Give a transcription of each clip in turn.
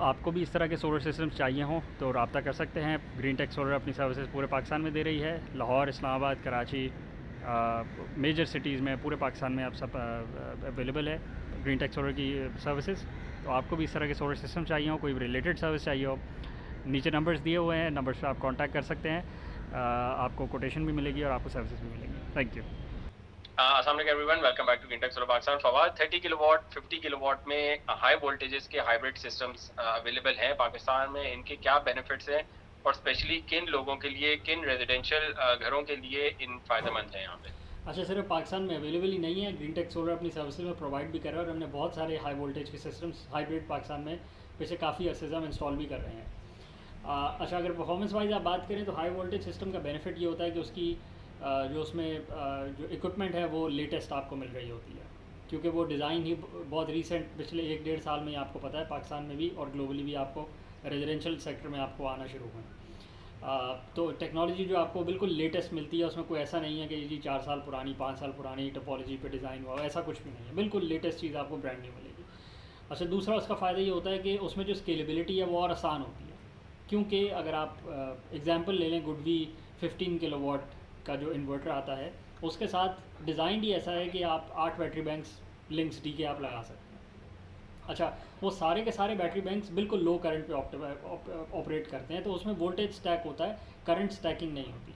आपको भी इस तरह के सोलर सिस्टम्स चाहिए हों तो रब्ता कर सकते हैं। ग्रीन टेक सोलर अपनी सर्विसेज पूरे पाकिस्तान में दे रही है। लाहौर, इस्लामाबाद, कराची, मेजर सिटीज़ में पूरे पाकिस्तान में आप सब अवेलेबल है ग्रीन टेक सोलर की सर्विसेज। तो आपको भी इस तरह के सोलर सिस्टम चाहिए हो, कोई रिलेटेड सर्विस चाहिए हो, नीचे नंबर्स दिए हुए हैं, नंबर्स पर आप कांटेक्ट कर सकते हैं। आपको कोटेशन भी मिलेगी और आपको सर्विसेज भी मिलेंगी। Thank you. अस्सलाम वालेकुम everyone, welcome back to green tech solar Pakistan. Fawad, 30 kilowatt 50 kilowatt में हाई वोल्टेजेस के हाइब्रिड सिस्टम्स अवेलेबल हैं पाकिस्तान में। इनके क्या बेनिफिट्स हैं और स्पेशली किन लोगों के लिए, किन रेजिडेंशियल घरों के लिए इन फ़ायदेमंद है यहाँ पे? अच्छा, सिर्फ पाकिस्तान में अवेलेबल ही नहीं है, ग्रीन टेक सोलर अपनी सर्विसेज में प्रोवाइड भी कर रहा है और हमने बहुत सारे हाई वोल्टेज के सिस्टम्स हाइब्रिड पाकिस्तान में पिछले काफ़ी अर्से से हम इंस्टॉल भी कर रहे हैं। अच्छा, अगर परफॉर्मेंस वाइज आप बात करें तो हाई वोल्टेज सिस्टम का बेनिफिट ये होता है कि उसकी जो उसमें जो इक्विपमेंट है वो लेटेस्ट आपको मिल रही होती है, क्योंकि वो डिज़ाइन ही बहुत रीसेंट पिछले 1-1.5 साल में ही आपको पता है पाकिस्तान में भी और ग्लोबली भी आपको रेजिडेंशियल सेक्टर में आपको आना शुरू हुए। तो टेक्नोलॉजी जो आपको बिल्कुल लेटेस्ट मिलती है, उसमें कोई ऐसा नहीं है कि जी 4 साल पुरानी 5 साल पुरानी टोपोलॉजी पे डिज़ाइन हुआ, ऐसा कुछ भी नहीं है, बिल्कुल लेटेस्ट चीज़ आपको ब्रांड न्यू मिलेगी। अच्छा, दूसरा उसका फ़ायदा ये होता है कि उसमें जो स्केलेबिलिटी है वो और आसान होती है, क्योंकि अगर आप एग्जांपल ले लें गुडवी 15 किलोवाट का जो इन्वर्टर आता है, उसके साथ डिज़ाइन ही ऐसा है कि आप 8 बैटरी बैंक्स लिंक्स डी के आप लगा सकते हैं। अच्छा, वो सारे के सारे बैटरी बैंक्स बिल्कुल लो करंट पे ऑपरेट करते हैं, तो उसमें वोल्टेज स्टैक होता है, करंट स्टैकिंग नहीं होती।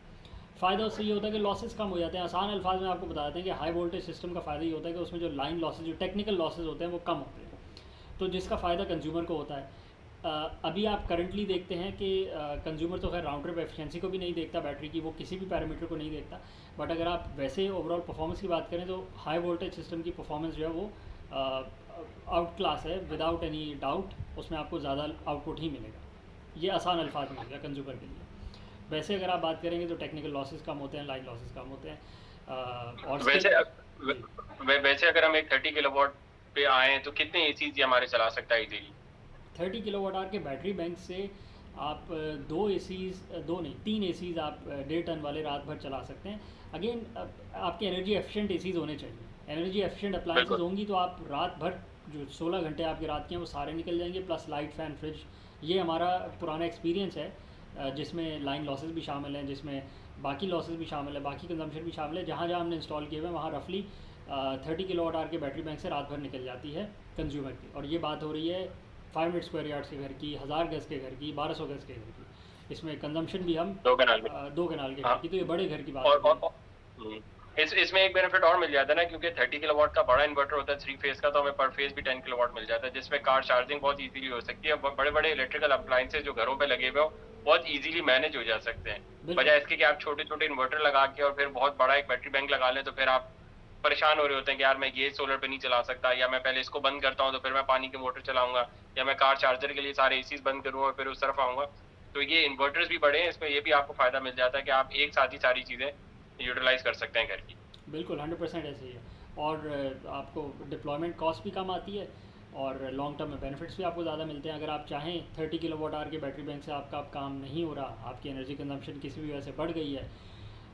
फ़ायदा उससे ये होता है कि लॉसेस कम हो जाते हैं। आसान अल्फाज में आपको बता देते हैं कि हाई वोल्टेज सिस्टम का फ़ायदा ये होता है कि उसमें जो लाइन लॉसेज, जो टेक्निकल लॉसेज होते हैं वो कम होते हैं, तो जिसका फ़ायदा कंज्यूमर को होता है। अभी आप करंटली देखते हैं कि कंज्यूमर तो खैर राउंड ट्रिप एफिशिएंसी को भी नहीं देखता बैटरी की, वो किसी भी पैरामीटर को नहीं देखता, बट अगर आप वैसे ओवरऑल परफॉर्मेंस की बात करें तो हाई वोल्टेज सिस्टम की परफॉर्मेंस जो है वो आउट क्लास है, विदाउट एनी डाउट। उसमें आपको ज़्यादा आउटपुट ही मिलेगा। ये आसान अल्फाज में हो गया कंज्यूमर के लिए। वैसे अगर आप बात करेंगे तो टेक्निकल लॉसेस कम होते हैं, लाइन लॉसेस कम होते हैं। और वैसे जी, वैसे अगर हम एक 30 किलोवाट पे आए तो कितने एसी हमारे चला सकता है इजीली? 30 किलोवाट आवर के बैटरी बैंक से आप दो एसीज़, दो नहीं 3 एसीज़ आप 1.5 टन वाले रात भर चला सकते हैं। अगेन आपके एनर्जी एफिशिएंट एसीज़ होने चाहिए। एनर्जी एफिशिएंट अप्लाइंसेज बिल्कुल। होंगी तो आप रात भर जो 16 घंटे आपके रात के हैं वो सारे निकल जाएंगे, प्लस लाइट, फ़ैन, फ्रिज। ये हमारा पुराना एक्सपीरियंस है, जिसमें लाइन लॉसेस भी शामिल हैं, जिसमें बाकी लॉसेस भी शामिल है, बाकी कंजम्पशन भी शामिल है। जहाँ जहाँ हमने इंस्टॉल किए हुए हैं वहाँ रफली 30 किलोवाट आवर के बैटरी बैंक से रात भर निकल जाती है कंज्यूमर की। और ये बात हो रही है 500 स्क्वायर यार्ड्स के घर की, 1000 गज़ के घर की, 1200 गज़ के घर की। इसमें कंजम्पशन भी हम दो कनाल में। 2 कनाल के घर हाँ। की, तो ये बड़े घर की बात और, हो रही और, है। और इसमें एक बेनिफिट और मिल जाता है ना, क्योंकि 30 किलोवाट का बड़ा इन्वर्टर होता है 3 फेज का, तो हमें पर फेज भी 10 किलोवाट मिल जाता है, जिसमें कार चार्जिंग बहुत इजीली हो सकती है। बड़े बड़े इलेक्ट्रिकल अप्लायंसेज जो घरों पे लगे हुए हो बहुत इजीली मैनेज हो जा सकते हैं, बिल्कुल। बजाय इसके कि आप छोटे छोटे इन्वर्टर लगा के और फिर बहुत बड़ा एक बैटरी बैंक लगा लें, तो फिर आप परेशान हो रहे होते हैं कि यार मैं ये सोलर पे नहीं चला सकता, या मैं पहले इसको बंद करता हूँ तो फिर मैं पानी की मोटर चलाऊंगा, या मैं कार चार्जर के लिए सारे एसीज बंद करूँगा और फिर उस तरफ आऊंगा। तो ये इन्वर्टर्स भी बड़े हैं, इसमें ये भी आपको फायदा मिल जाता है कि आप एक साथ ही सारी चीजें यूटिलाइज कर सकते हैं घर की। बिल्कुल 100% ऐसे ही है। और आपको डिप्लॉयमेंट कॉस्ट भी कम आती है और लॉन्ग टर्म में बेनिफिट्स भी आपको ज़्यादा मिलते हैं। अगर आप चाहें 30 किलोवाट आवर के बैटरी बैंक से आपका अब काम नहीं हो रहा, आपकी एनर्जी कंजम्पशन किसी भी वजह से बढ़ गई है,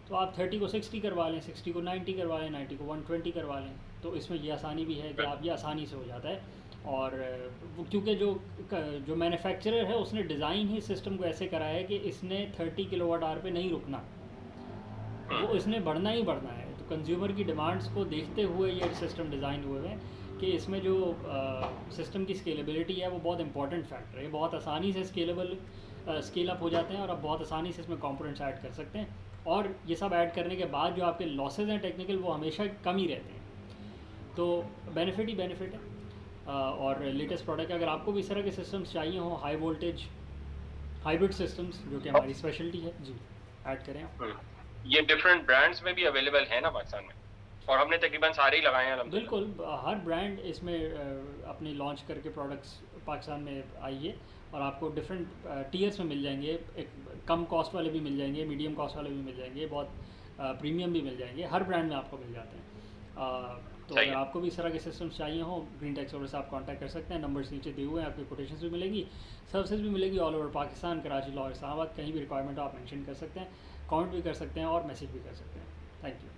तो आप 30 को 60 करवा लें, 60 को 90 करवा लें, 90 को 120 करवा लें। तो इसमें ये आसानी भी है कि आप, ये आसानी से हो जाता है। और क्योंकि जो मैन्युफैक्चरर है उसने डिज़ाइन ही सिस्टम को ऐसे करा है कि इसने 30 किलोवाट आवर पे नहीं रुकना, वो इसने बढ़ना ही बढ़ना है। तो कंज्यूमर की डिमांड्स को देखते हुए ये सिस्टम डिज़ाइन हुए हैं कि इसमें जो सिस्टम की स्केलेबिलिटी है वो बहुत इंपॉर्टेंट फैक्टर है। बहुत आसानी से स्केल अप हो जाते हैं और आप बहुत आसानी से इसमें कंपोनेंट्स ऐड कर सकते हैं। और ये सब ऐड करने के बाद जो आपके लॉसेज हैं टेक्निकल, वो हमेशा कम ही रहते हैं। तो बेनिफिट ही बेनिफिट है। और लेटेस्ट प्रोडक्ट, अगर आपको भी इस तरह के सिस्टम्स चाहिए हों, हाई वोल्टेज हाइब्रिड सिस्टम्स, जो कि हमारी स्पेशलिटी है जी, ऐड करें आप। ये डिफरेंट ब्रांड्स में भी अवेलेबल है ना पाकिस्तान में, और हमने तकरीबन सारे ही लगाए हैं अल्हम्दुलिल्लाह। बिल्कुल, हर ब्रांड इसमें अपने लॉन्च करके प्रोडक्ट्स पाकिस्तान में आई है और आपको डिफरेंट टीयर्स में मिल जाएंगे। एक कम कॉस्ट वाले भी मिल जाएंगे, मीडियम कॉस्ट वाले भी मिल जाएंगे, बहुत प्रीमियम भी मिल जाएंगे। हर ब्रांड में आपको मिल जाते हैं। तो सही अगर है। आपको भी इस तरह के सिस्टम्स चाहिए हो, ग्रीन टेक सोलर से आप कांटेक्ट कर सकते हैं। नंबर्स नीचे दिए हुए हैं, आपकी कोटेशंस भी मिलेंगी, सर्विसेज भी मिलेगी ऑल ओवर पाकिस्तान, कराची, लाहौर, इस्लामाबाद, कहीं भी रिक्वायरमेंट हो आप मेंशन कर सकते हैं, कमेंट भी कर सकते हैं और मैसेज भी कर सकते हैं। Thank you.